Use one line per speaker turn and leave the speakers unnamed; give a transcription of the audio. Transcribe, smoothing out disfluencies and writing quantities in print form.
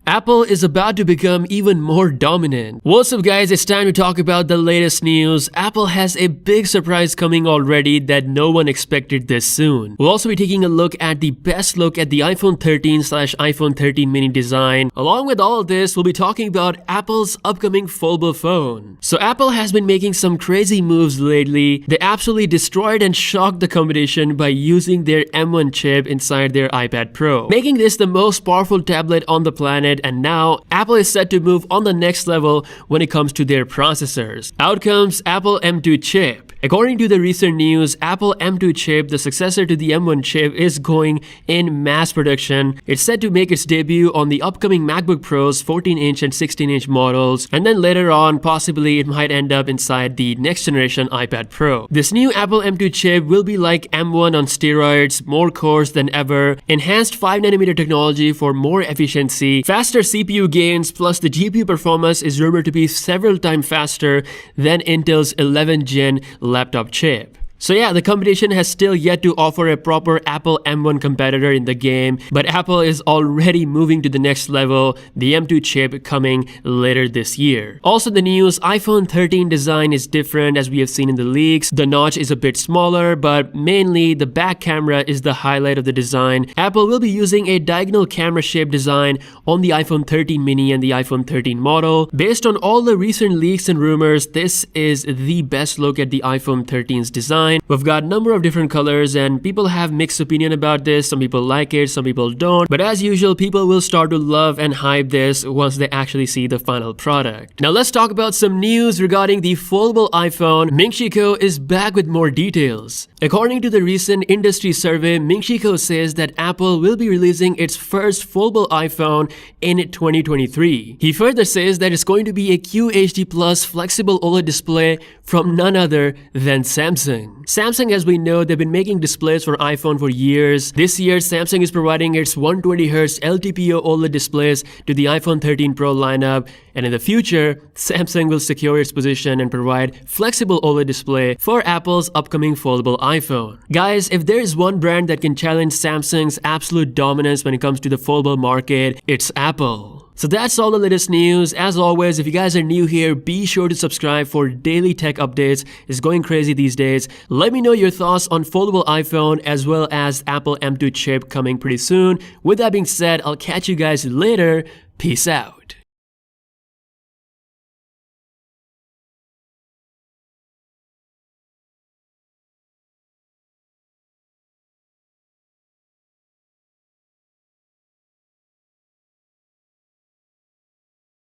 Apple is about to become even more dominant. What's up guys, it's time to talk about the latest news. Apple has a big surprise coming already that no one expected this soon. We'll also be taking a look at the best look at the iPhone 13/iPhone 13 mini design. Along with all of this, we'll be talking about Apple's upcoming foldable phone. So Apple has been making some crazy moves lately. They absolutely destroyed and shocked the competition by using their M1 chip inside their iPad Pro, making this the most powerful tablet on the planet. And now Apple is set to move on the next level when it comes to their processors. Out comes Apple M2 chip. According to the recent news, Apple M2 chip, the successor to the M1 chip, is going in mass production. It's set to make its debut on the upcoming MacBook Pro's 14-inch and 16-inch models, and then later on, possibly it might end up inside the next generation iPad Pro. This new Apple M2 chip will be like M1 on steroids, more cores than ever, enhanced 5nm technology for more efficiency, faster CPU gains, plus the GPU performance is rumored to be several times faster than Intel's 11th gen laptop chip. So yeah, the competition has still yet to offer a proper Apple M1 competitor in the game, but Apple is already moving to the next level, the M2 chip coming later this year. Also the news, iPhone 13 design is different as we have seen in the leaks. The notch is a bit smaller, but mainly the back camera is the highlight of the design. Apple will be using a diagonal camera shaped design on the iPhone 13 mini and the iPhone 13 model. Based on all the recent leaks and rumors, this is the best look at the iPhone 13's design. We've got a number of different colors and people have mixed opinion about this. Some people like it, some people don't. But as usual, people will start to love and hype this once they actually see the final product. Now let's talk about some news regarding the foldable iPhone. Ming-Chi Kuo is back with more details. According to the recent industry survey, Ming-Chi Kuo says that Apple will be releasing its first foldable iPhone in 2023. He further says that it's going to be a QHD Plus flexible OLED display from none other than Samsung. Samsung, as we know, they've been making displays for iPhone for years. This year, Samsung is providing its 120Hz LTPO OLED displays to the iPhone 13 Pro lineup. And in the future, Samsung will secure its position and provide flexible OLED display for Apple's upcoming foldable iPhone. Guys, if there is one brand that can challenge Samsung's absolute dominance when it comes to the foldable market, it's Apple. So that's all the latest news. As always, if you guys are new here, be sure to subscribe for daily tech updates. It's going crazy these days. Let me know your thoughts on foldable iPhone as well as Apple M2 chip coming pretty soon. With that being said, I'll catch you guys later. Peace out.